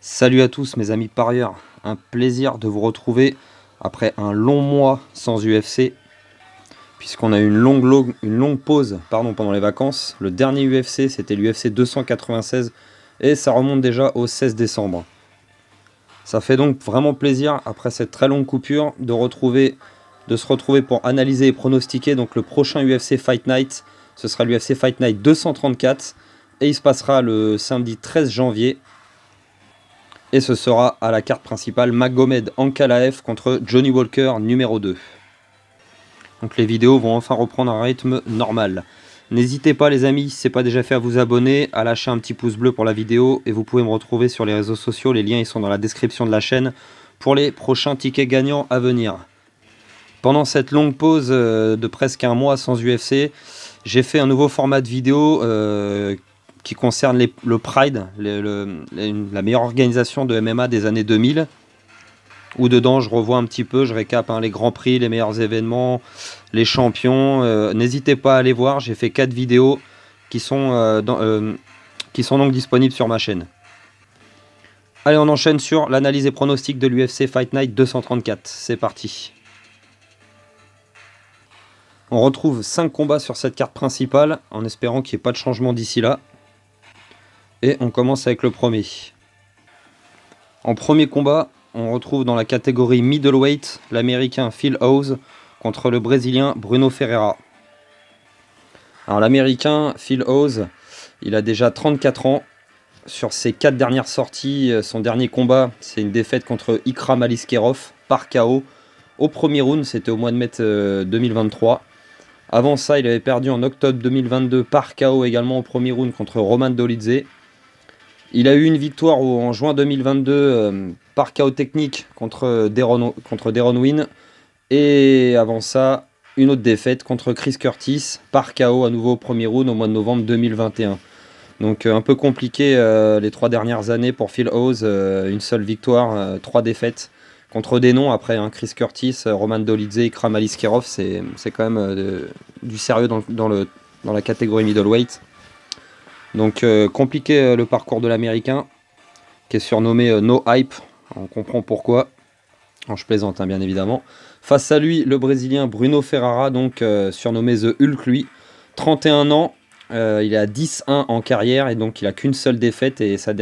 Salut à tous mes amis parieurs, un plaisir de vous retrouver après un long mois sans UFC, puisqu'on a eu une longue pause pendant les vacances. Le dernier UFC c'était l'UFC 296 et ça remonte déjà au 16 décembre. Ça fait donc vraiment plaisir après cette très longue coupure de se retrouver pour analyser et pronostiquer donc le prochain UFC Fight Night. Ce sera l'UFC Fight Night 234 et il se passera le samedi 13 janvier. Et ce sera à la carte principale Magomed Ankalaev contre Johnny Walker numéro 2. Donc les vidéos vont enfin reprendre un rythme normal. N'hésitez pas les amis, si ce n'est pas déjà fait, à vous abonner, à lâcher un petit pouce bleu pour la vidéo. Et vous pouvez me retrouver sur les réseaux sociaux, les liens ils sont dans la description de la chaîne pour les prochains tickets gagnants à venir. Pendant cette longue pause de presque un mois sans UFC, j'ai fait un nouveau format de vidéo qui concerne le Pride, la meilleure organisation de MMA des années 2000, où dedans je revois un petit peu, je récap les grands prix, les meilleurs événements, les champions. N'hésitez pas à aller voir, j'ai fait 4 vidéos qui sont donc disponibles sur ma chaîne. Allez, on enchaîne sur l'analyse et pronostic de l'UFC Fight Night 234, c'est parti. On retrouve 5 combats sur cette carte principale, en espérant qu'il n'y ait pas de changement d'ici là. Et on commence avec le premier. En premier combat, on retrouve dans la catégorie middleweight l'américain Phil Hawes contre le brésilien Bruno Ferreira. Alors l'américain Phil Hawes, il a déjà 34 ans. Sur ses 4 dernières sorties, son dernier combat, c'est une défaite contre Ikram Aliskerov par KO au premier round, c'était au mois de mai 2023. Avant ça, il avait perdu en octobre 2022 par KO également au premier round contre Roman Dolidze. Il a eu une victoire en juin 2022 par KO technique contre Deron Winn. Et avant ça, une autre défaite contre Chris Curtis par KO à nouveau au premier round au mois de novembre 2021. Donc un peu compliqué les 3 dernières années pour Phil Hawes. Une seule victoire, 3 défaites contre des noms après Chris Curtis, Roman Dolidze, Ikram Aliskerov. C'est quand même du sérieux dans la catégorie middleweight. Donc compliqué le parcours de l'américain qui est surnommé No Hype, on comprend pourquoi, je plaisante bien évidemment. Face à lui le brésilien Bruno Ferreira, donc surnommé The Hulk, lui 31 ans, il est à 10-1 en carrière et donc il a qu'une seule défaite, et sa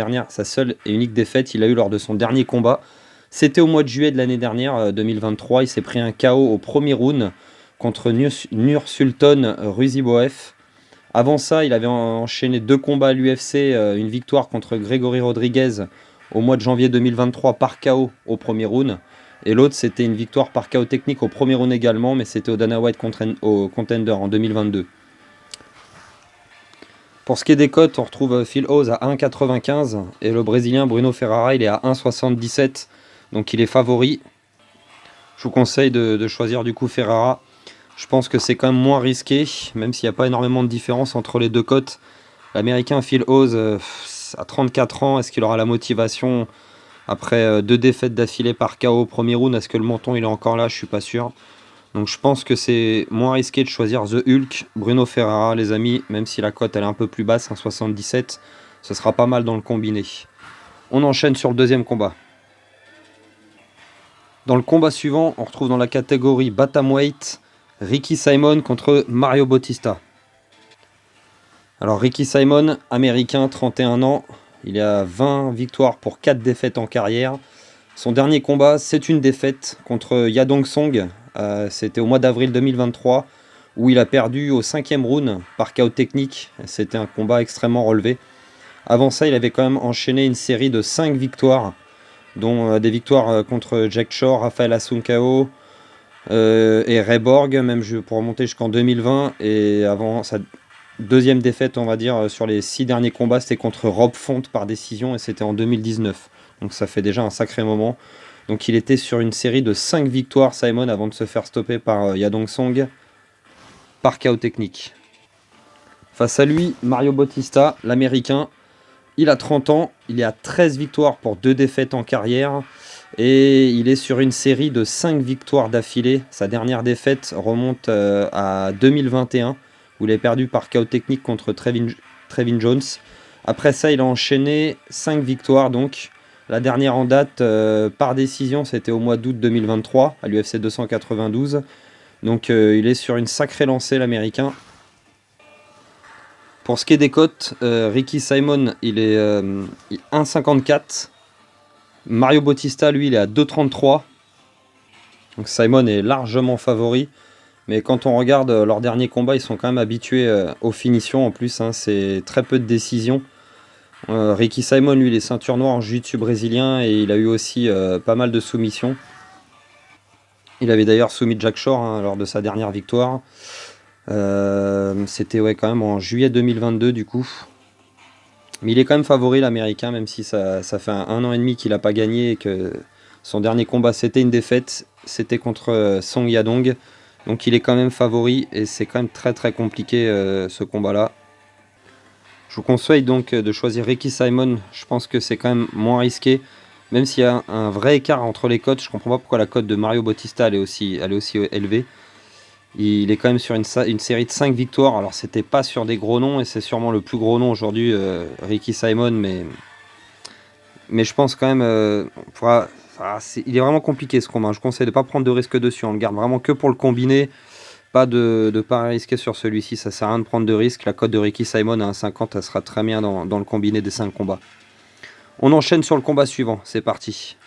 seule et unique défaite il a eu lors de son dernier combat. C'était au mois de juillet de l'année dernière 2023, il s'est pris un KO au premier round contre Nursulton Ruziboev. Avant ça, il avait enchaîné 2 combats à l'UFC, une victoire contre Grégory Rodriguez au mois de janvier 2023 par KO au premier round. Et l'autre, c'était une victoire par KO technique au premier round également, mais c'était au Dana White Contender en 2022. Pour ce qui est des cotes, on retrouve Phil Hawes à 1,95 et le brésilien Bruno Ferreira, il est à 1,77, donc il est favori. Je vous conseille de choisir du coup Ferreira. Je pense que c'est quand même moins risqué, même s'il n'y a pas énormément de différence entre les deux cotes. L'américain Phil Hawes, à 34 ans, est-ce qu'il aura la motivation après 2 défaites d'affilée par KO au premier round? Est-ce que le menton il est encore là? Je suis pas sûr. Donc je pense que c'est moins risqué de choisir The Hulk, Bruno Ferreira, les amis, même si la cote elle est un peu plus basse, 1,77, ce sera pas mal dans le combiné. On enchaîne sur le deuxième combat. Dans le combat suivant, on retrouve dans la catégorie Bantamweight Ricky Simon contre Mario Bautista. Alors Ricky Simon, américain, 31 ans, il a 20 victoires pour 4 défaites en carrière. Son dernier combat, c'est une défaite contre Yadong Song, c'était au mois d'avril 2023, où il a perdu au 5e round par KO technique. C'était un combat extrêmement relevé. Avant ça, il avait quand même enchaîné une série de 5 victoires, dont des victoires contre Jack Shore, Rafael Asuncao, et Ray Borg, même pour remonter jusqu'en 2020. Et avant sa deuxième défaite, on va dire, sur les 6 derniers combats, c'était contre Rob Font par décision, et c'était en 2019. Donc ça fait déjà un sacré moment. Donc il était sur une série de 5 victoires, Simon, avant de se faire stopper par Yadong Song par KO technique. Face à lui, Mario Bautista, l'américain, il a 30 ans, il est à 13 victoires pour 2 défaites en carrière. Et il est sur une série de 5 victoires d'affilée. Sa dernière défaite remonte à 2021, où il est perdu par KO technique contre Trevin Jones. Après ça, il a enchaîné 5 victoires, donc La dernière en date par décision, c'était au mois d'août 2023 à l'UFC 292. Donc il est sur une sacrée lancée, l'américain. Pour ce qui est des cotes, Ricky Simon, il est 1,54. Mario Bautista, lui, il est à 2,33. Donc Simon est largement favori. Mais quand on regarde leurs derniers combats, ils sont quand même habitués aux finitions en plus. Hein, c'est très peu de décisions. Ricky Simon, lui, il est ceinture noire en jiu-jitsu brésilien et il a eu aussi pas mal de soumissions. Il avait d'ailleurs soumis Jack Shore hein, lors de sa dernière victoire. C'était ouais, quand même en juillet 2022 du coup. Mais il est quand même favori l'américain, même si ça fait un an et demi qu'il n'a pas gagné et que son dernier combat c'était une défaite. C'était contre Song Yadong. Donc il est quand même favori et c'est quand même très très compliqué ce combat-là. Je vous conseille donc de choisir Ricky Simon. Je pense que c'est quand même moins risqué. Même s'il y a un vrai écart entre les cotes, je comprends pas pourquoi la cote de Mario Bautista elle est aussi élevée. Il est quand même sur une série de 5 victoires. Alors c'était pas sur des gros noms et c'est sûrement le plus gros nom aujourd'hui, Ricky Simon. Mais je pense quand même, il est vraiment compliqué ce combat. Je conseille de ne pas prendre de risque dessus. On le garde vraiment que pour le combiné. Pas de paris risqué sur celui-ci, ça sert à rien de prendre de risques. La cote de Ricky Simon à 1,50, elle sera très bien dans le combiné des 5 combats. On enchaîne sur le combat suivant, c'est parti.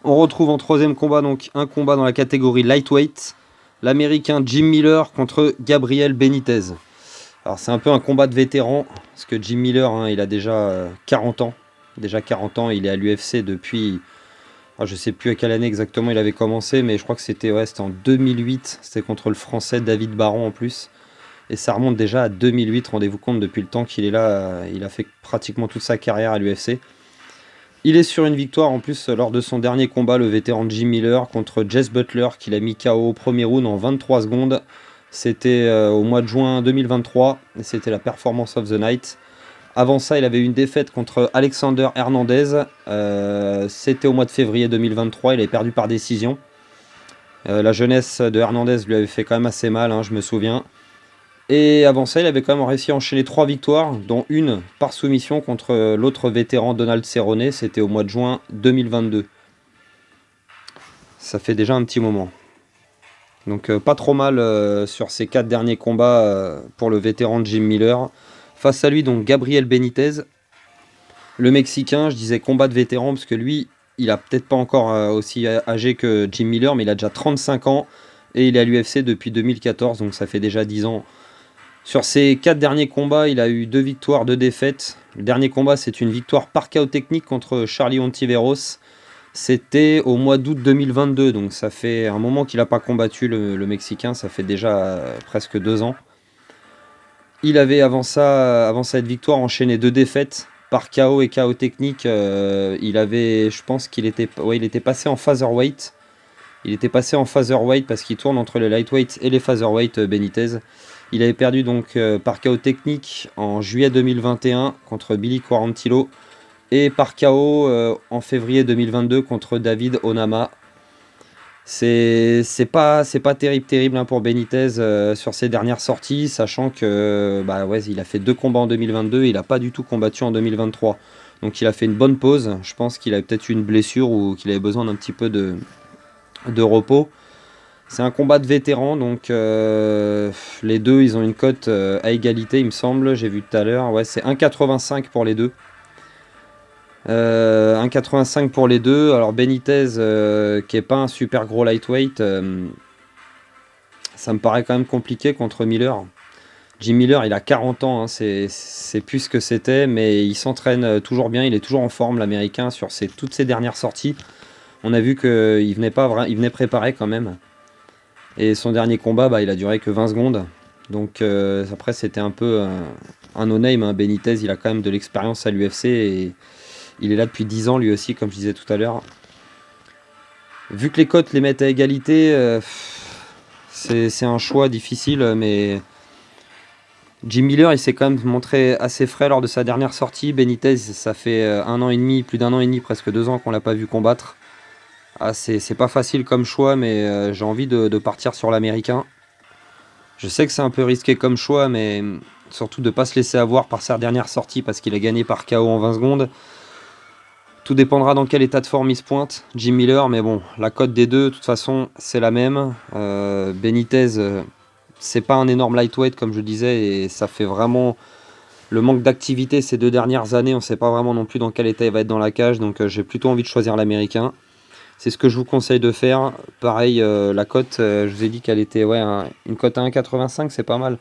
On retrouve en troisième combat donc un combat dans la catégorie lightweight. L'américain Jim Miller contre Gabriel Benitez. Alors c'est un peu un combat de vétérans, parce que Jim Miller, hein, il a déjà 40 ans. Déjà 40 ans, il est à l'UFC depuis... je ne sais plus à quelle année exactement il avait commencé, mais je crois que c'était en 2008. C'était contre le français David Baron en plus. Et ça remonte déjà à 2008. Rendez-vous compte, depuis le temps qu'il est là, il a fait pratiquement toute sa carrière à l'UFC. Il est sur une victoire en plus lors de son dernier combat, le vétéran Jim Miller, contre Jess Butler, qu'il a mis KO au premier round en 23 secondes. C'était au mois de juin 2023, et c'était la Performance of the Night. Avant ça, il avait eu une défaite contre Alexander Hernandez. C'était au mois de février 2023. Il avait perdu par décision. La jeunesse de Hernandez lui avait fait quand même assez mal, hein, je me souviens. Et avant ça, il avait quand même réussi à enchaîner 3 victoires, dont une par soumission contre l'autre vétéran Donald Cerrone. C'était au mois de juin 2022. Ça fait déjà un petit moment. Donc pas trop mal sur ces 4 derniers combats pour le vétéran Jim Miller. Face à lui, donc Gabriel Benitez, le Mexicain. Je disais combat de vétéran parce que lui, il a peut-être pas encore aussi âgé que Jim Miller, mais il a déjà 35 ans et il est à l'UFC depuis 2014, donc ça fait déjà 10 ans. Sur ses 4 derniers combats, il a eu 2 victoires, 2 défaites. Le dernier combat, c'est une victoire par KO technique contre Charlie Ontiveros. C'était au mois d'août 2022, donc ça fait un moment qu'il n'a pas combattu le Mexicain, ça fait déjà presque 2 ans. Il avait avant cette victoire enchaîné 2 défaites par KO et KO technique. Je pense qu'il était, il était passé en featherweight. Il était passé en featherweight parce qu'il tourne entre les lightweight et les featherweight Benitez. Il avait perdu donc par KO technique en juillet 2021 contre Billy Quarantillo et par KO en février 2022 contre David Onama. C'est pas terrible hein, pour Benitez sur ses dernières sorties, sachant que il a fait 2 combats en 2022 et il n'a pas du tout combattu en 2023. Donc il a fait une bonne pause. Je pense qu'il a peut-être eu une blessure ou qu'il avait besoin d'un petit peu de repos. C'est un combat de vétérans, donc les deux ils ont une cote à égalité, il me semble. J'ai vu tout à l'heure. Ouais, c'est 1,85 pour les deux. 1,85 pour les deux. Alors Benitez, qui est pas un super gros lightweight, ça me paraît quand même compliqué contre Miller. Jim Miller, il a 40 ans, hein, c'est plus ce que c'était, mais il s'entraîne toujours bien, il est toujours en forme, l'américain, sur toutes ses dernières sorties. On a vu qu'il venait préparé quand même. Et son dernier combat, il a duré que 20 secondes. Donc après, c'était un peu un no-name. Hein. Benitez, il a quand même de l'expérience à l'UFC et il est là depuis 10 ans lui aussi, comme je disais tout à l'heure. Vu que les cotes les mettent à égalité, c'est un choix difficile, mais Jim Miller, il s'est quand même montré assez frais lors de sa dernière sortie. Benitez, ça fait un an et demi, plus d'un an et demi, presque 2 ans qu'on l'a pas vu combattre. C'est pas facile comme choix, mais j'ai envie de partir sur l'américain. Je sais que c'est un peu risqué comme choix, mais surtout de ne pas se laisser avoir par sa dernière sortie parce qu'il a gagné par KO en 20 secondes. Tout dépendra dans quel état de forme il se pointe, Jim Miller, mais bon, la cote des deux, de toute façon, c'est la même. Benitez, c'est pas un énorme lightweight, comme je disais, et ça fait vraiment le manque d'activité ces 2 dernières années. On sait pas vraiment non plus dans quel état il va être dans la cage, donc j'ai plutôt envie de choisir l'américain. C'est ce que je vous conseille de faire. Pareil, la cote, je vous ai dit qu'elle était une cote à 1,85, c'est pas mal.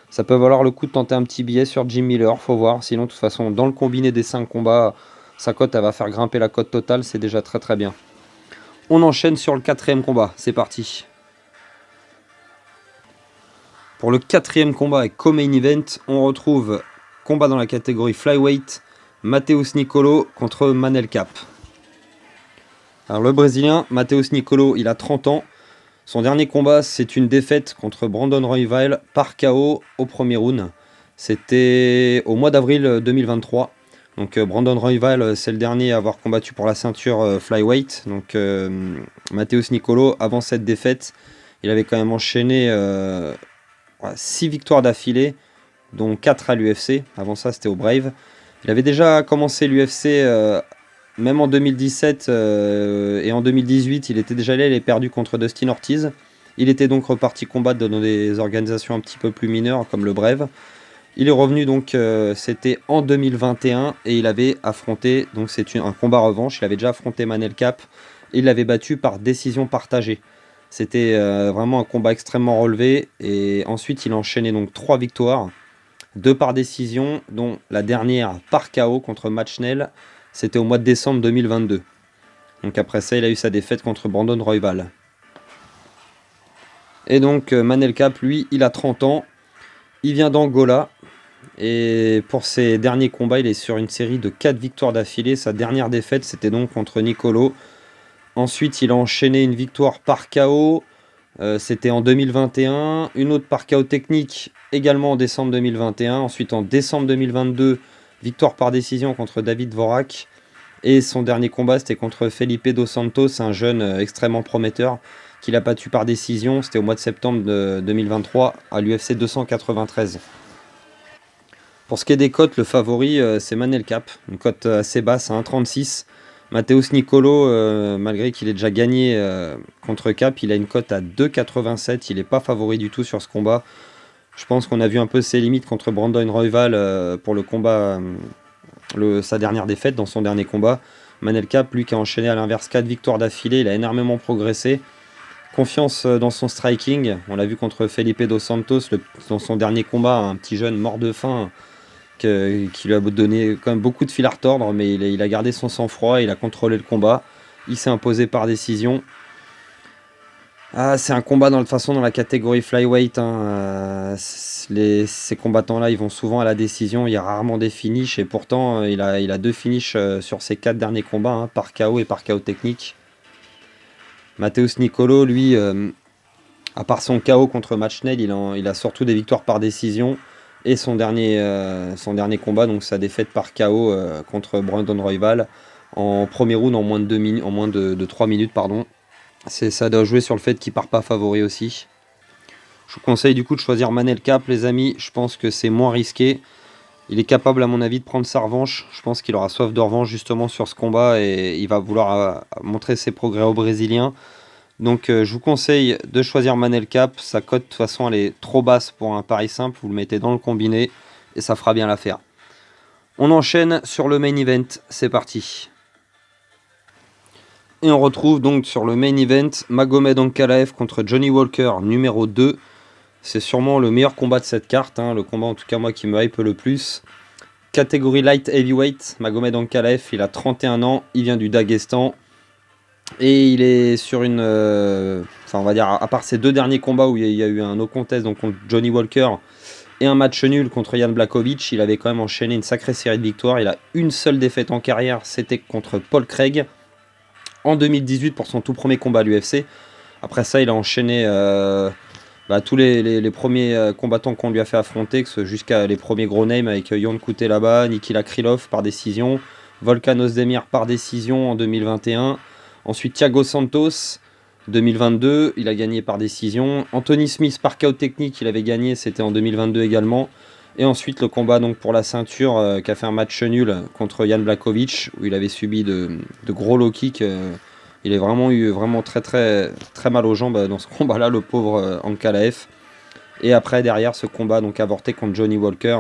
Ça peut valoir le coup de tenter un petit billet sur Jim Miller, faut voir. Sinon, de toute façon, dans le combiné des 5 combats, sa cote, elle va faire grimper la cote totale, c'est déjà très très bien. On enchaîne sur le 4e combat, c'est parti. Pour le 4e combat et co-main event, on retrouve combat dans la catégorie flyweight, Matheus Nicolau contre Manel Kape. Alors le Brésilien, Matheus Nicolau, il a 30 ans. Son dernier combat, c'est une défaite contre Brandon Royval par KO au premier round. C'était au mois d'avril 2023. Donc Brandon Royval, c'est le dernier à avoir combattu pour la ceinture flyweight. Donc Matheus Nicolau, avant cette défaite, il avait quand même enchaîné 6 victoires d'affilée, dont 4 à l'UFC. Avant ça, c'était au Brave. Il avait déjà commencé l'UFC même en 2017 et en 2018, il était déjà allé, il est perdu contre Dustin Ortiz. Il était donc reparti combattre dans des organisations un petit peu plus mineures comme le Brave. Il est revenu donc, c'était en 2021 et il avait affronté, donc c'est un combat revanche, il avait déjà affronté Manel Kape et il l'avait battu par décision partagée. C'était vraiment un combat extrêmement relevé et ensuite il a enchaîné donc 3 victoires, 2 par décision, dont la dernière par KO contre Matt Schnell. C'était au mois de décembre 2022. Donc après ça, il a eu sa défaite contre Brandon Royval. Et donc Manel Kape, lui, il a 30 ans. Il vient d'Angola. Et pour ses derniers combats, il est sur une série de 4 victoires d'affilée. Sa dernière défaite, c'était donc contre Nicolau. Ensuite, il a enchaîné une victoire par KO. C'était en 2021. Une autre par KO technique, également en décembre 2021. Ensuite, en décembre 2022, victoire par décision contre David Vorak. Et son dernier combat, c'était contre Felipe Dos Santos, un jeune extrêmement prometteur qu'il a battu par décision. C'était au mois de septembre 2023 à l'UFC 293. Pour ce qui est des cotes, le favori, c'est Manel Kape. Une cote assez basse, à 1,36. Matheus Nicolau, malgré qu'il ait déjà gagné contre Kape, il a une cote à 2,87. Il n'est pas favori du tout sur ce combat. Je pense qu'on a vu un peu ses limites contre Brandon Royval pour le combat, sa dernière défaite dans son dernier combat. Manel Kape, lui qui a enchaîné à l'inverse 4 victoires d'affilée, il a énormément progressé. Confiance dans son striking. On l'a vu contre Felipe Dos Santos dans son dernier combat, un petit jeune mort de faim qui lui a donné quand même beaucoup de fil à retordre, mais il a gardé son sang-froid, il a contrôlé le combat. Il s'est imposé par décision. C'est un combat de toute façon dans la catégorie flyweight. Ces combattants-là, ils vont souvent à la décision. Il y a rarement des finishes et pourtant, il a 2 finishes sur ses 4 derniers combats, par KO et par KO technique. Matheus Nicolau, lui, à part son KO contre Matt Schnell, il a surtout des victoires par décision. Et son dernier combat, donc sa défaite par KO contre Brandon Royval, en premier round en moins de 3 minutes. Pardon. Ça doit jouer sur le fait qu'il part pas favori aussi. Je vous conseille du coup de choisir Manel Kape, les amis. Je pense que c'est moins risqué. Il est capable, à mon avis, de prendre sa revanche. Je pense qu'il aura soif de revanche justement sur ce combat et il va vouloir montrer ses progrès aux Brésiliens. Donc je vous conseille de choisir Manel Kape. Sa cote, de toute façon, elle est trop basse pour un pari simple. Vous le mettez dans le combiné et ça fera bien l'affaire. On enchaîne sur le main event. C'est parti. Et on retrouve donc sur le main event Magomed Ankalaev contre Johnny Walker, numéro 2. C'est sûrement le meilleur combat de cette carte, le combat en tout cas moi qui me hype le plus. Catégorie light heavyweight, Magomed Ankalaev, il a 31 ans, il vient du Daghestan. Et il est sur on va dire, à part ces 2 derniers combats où il y a eu un no contest donc contre Johnny Walker et un match nul contre Jan Blachowicz, il avait quand même enchaîné une sacrée série de victoires. Il a une seule défaite en carrière, c'était contre Paul Craig en 2018 pour son tout premier combat à l'UFC. Après ça, il a enchaîné tous les premiers combattants qu'on lui a fait affronter, jusqu'à les premiers gros names avec Yon Kutelaba, Nikita Krylov par décision, Volkan Ozdemir par décision en 2021. Ensuite, Thiago Santos, 2022, il a gagné par décision. Anthony Smith par KO technique, il avait gagné, c'était en 2022 également. Et ensuite le combat donc pour la ceinture qui a fait un match nul contre Jan Blachowicz où il avait subi de gros low kicks. Il a vraiment eu très très très mal aux jambes dans ce combat-là, le pauvre Ankalaev. Et après derrière ce combat donc avorté contre Johnny Walker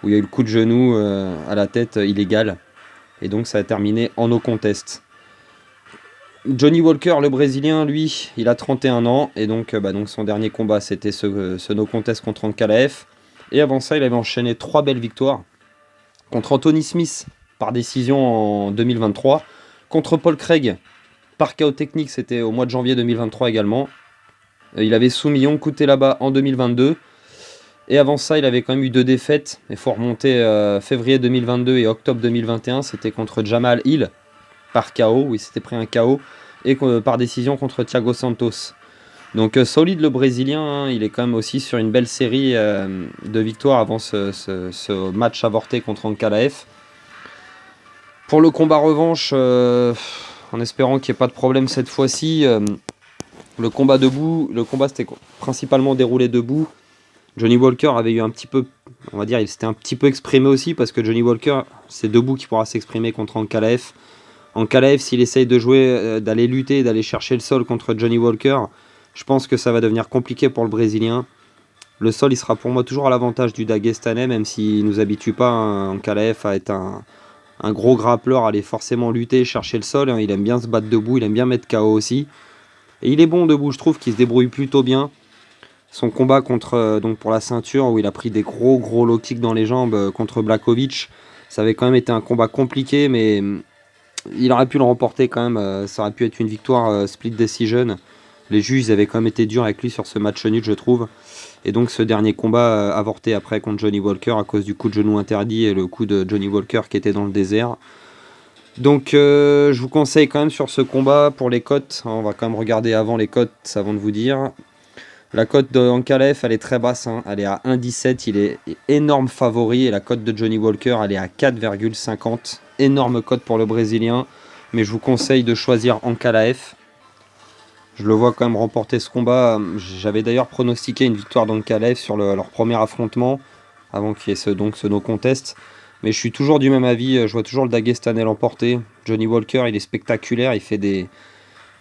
où il y a eu le coup de genou à la tête illégal. Et donc ça a terminé en no contest. Johnny Walker, le Brésilien, lui, il a 31 ans. Et donc, son dernier combat, c'était ce no contest contre Ankalaev. Et avant ça, il avait enchaîné 3 belles victoires. Contre Anthony Smith, par décision en 2023. Contre Paul Craig, par KO technique, c'était au mois de janvier 2023 également. Il avait soumis Young là-bas en 2022. Et avant ça, il avait quand même eu 2 défaites. Il faut remonter février 2022 et octobre 2021. C'était contre Jamal Hill, par KO, où il s'était pris un KO. Et par décision contre Thiago Santos. Donc solide le Brésilien, hein, il est quand même aussi sur une belle série de victoires avant ce match avorté contre Ankalaev. Pour le combat revanche, en espérant qu'il n'y ait pas de problème cette fois-ci, le combat s'était principalement déroulé debout. Johnny Walker avait eu un petit peu, on va dire, il s'était un petit peu exprimé aussi parce que Johnny Walker, c'est debout qu'il pourra s'exprimer contre Ankalaev. Ankalaev, s'il essaye de jouer, d'aller lutter, d'aller chercher le sol contre Johnny Walker, je pense que ça va devenir compliqué pour le Brésilien. Le sol, il sera pour moi toujours à l'avantage du Dagestanais, même s'il ne nous habitue pas Ankalaev à être un gros grappleur, à aller forcément lutter, chercher le sol. Il aime bien se battre debout, il aime bien mettre KO aussi. Et il est bon debout, je trouve qu'il se débrouille plutôt bien. Son combat donc pour la ceinture, où il a pris des gros low kicks dans les jambes contre Blachowicz, ça avait quand même été un combat compliqué, mais il aurait pu le remporter quand même. Ça aurait pu être une victoire split decision. Les juges avaient quand même été durs avec lui sur ce match nul, je trouve. Et donc ce dernier combat avorté après contre Johnny Walker à cause du coup de genou interdit et le coup de Johnny Walker qui était dans le désert. Donc je vous conseille quand même sur ce combat pour les cotes. On va quand même regarder avant les cotes avant de vous dire. La cote de Ankalaev, elle est très basse, hein. Elle est à 1,17, il est énorme favori. Et la cote de Johnny Walker, elle est à 4,50. Énorme cote pour le Brésilien. Mais je vous conseille de choisir Ankalaev. Je le vois quand même remporter ce combat. J'avais d'ailleurs pronostiqué une victoire d'Ankalaev sur leur premier affrontement, avant qu'il y ait ce no contest. Mais je suis toujours du même avis, je vois toujours le Dagestanais l'emporter. Johnny Walker, il est spectaculaire,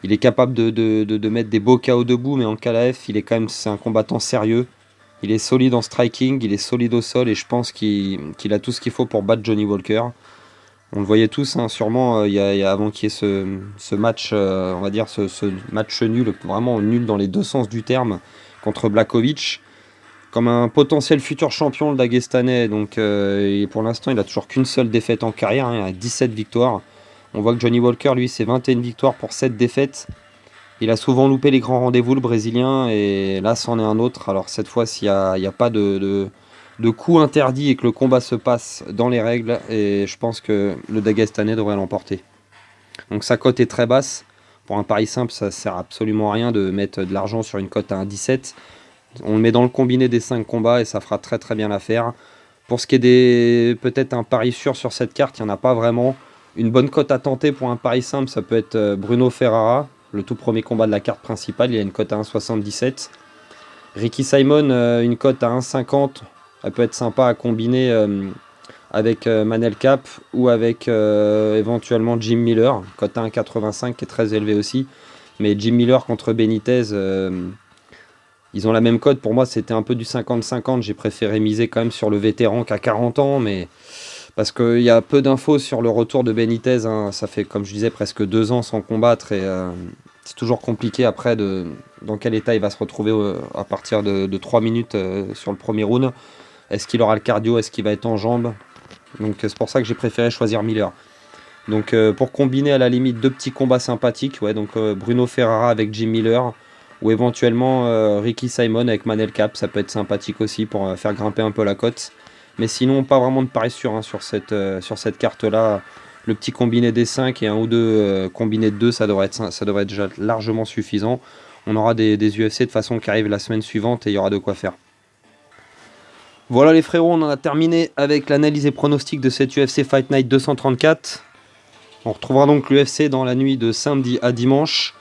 il est capable de mettre des beaux KO debout, mais Ankalaev, c'est un combattant sérieux. Il est solide en striking, il est solide au sol, et je pense qu'il a tout ce qu'il faut pour battre Johnny Walker. On le voyait tous, hein, sûrement, avant qu'il y ait ce match, on va dire ce match nul, vraiment nul dans les deux sens du terme, contre Blachowicz, comme un potentiel futur champion, le Dagestanais. Donc, pour l'instant, il a toujours qu'une seule défaite en carrière, hein, il a 17 victoires. On voit que Johnny Walker, lui, c'est 21 victoires pour 7 défaites. Il a souvent loupé les grands rendez-vous, le Brésilien, et là, c'en est un autre. Alors, cette fois, s'il n'y a pas de coup interdit et que le combat se passe dans les règles, et je pense que le Dagestanais devrait l'emporter. Donc, sa cote est très basse. Pour un pari simple, ça sert absolument à rien de mettre de l'argent sur une cote à 1,17. On le met dans le combiné des 5 combats et ça fera très très bien l'affaire. Pour ce qui est peut-être un pari sûr sur cette carte, il n'y en a pas vraiment. Une bonne cote à tenter pour un pari simple, ça peut être Bruno Ferrara, le tout premier combat de la carte principale, il a une cote à 1,77. Ricky Simon, une cote à 1,50, elle peut être sympa à combiner avec Manel Cap ou avec éventuellement Jim Miller, cote à 1,85 qui est très élevé aussi. Mais Jim Miller contre Benitez, ils ont la même cote. Pour moi, c'était un peu du 50-50. J'ai préféré miser quand même sur le vétéran qui a 40 ans, mais parce qu'il y a peu d'infos sur le retour de Benitez. Hein. Ça fait, comme je disais, presque 2 ans sans combattre et c'est toujours compliqué après dans quel état il va se retrouver à partir de 3 minutes sur le premier round. Est-ce qu'il aura le cardio? Est-ce qu'il va être en jambes? Donc c'est pour ça que j'ai préféré choisir Miller. Donc pour combiner à la limite 2 petits combats sympathiques, ouais, donc Bruno Ferrara avec Jim Miller ou éventuellement Ricky Simon avec Manel Cap, ça peut être sympathique aussi pour faire grimper un peu la cote. Mais sinon, pas vraiment de pari sûr hein, sur cette carte-là. Le petit combiné des 5 et un ou deux combinés de 2, ça devrait être déjà largement suffisant. On aura des UFC de façon qui arrivent la semaine suivante et il y aura de quoi faire. Voilà les frérots, on en a terminé avec l'analyse et pronostic de cette UFC Fight Night 234. On retrouvera donc l'UFC dans la nuit de samedi à dimanche.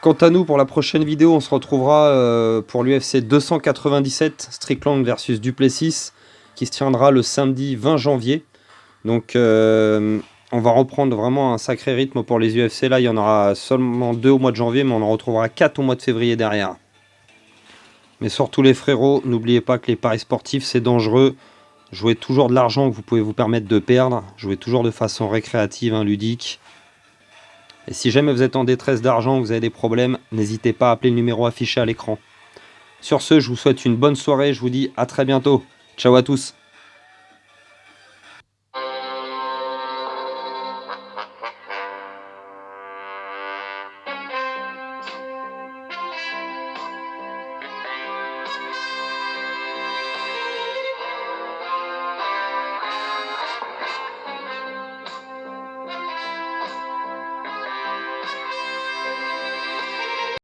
Quant à nous, pour la prochaine vidéo, on se retrouvera pour l'UFC 297, Strickland versus Duplessis. qui se tiendra le samedi 20 janvier. Donc on va reprendre vraiment un sacré rythme pour les UFC. Là, il y en aura seulement 2 au mois de janvier, mais on en retrouvera 4 au mois de février derrière. Mais surtout les frérots, n'oubliez pas que les paris sportifs, c'est dangereux. Jouez toujours de l'argent que vous pouvez vous permettre de perdre. Jouez toujours de façon récréative, ludique. Et si jamais vous êtes en détresse d'argent, vous avez des problèmes, n'hésitez pas à appeler le numéro affiché à l'écran. Sur ce, je vous souhaite une bonne soirée, je vous dis à très bientôt. Ciao à tous.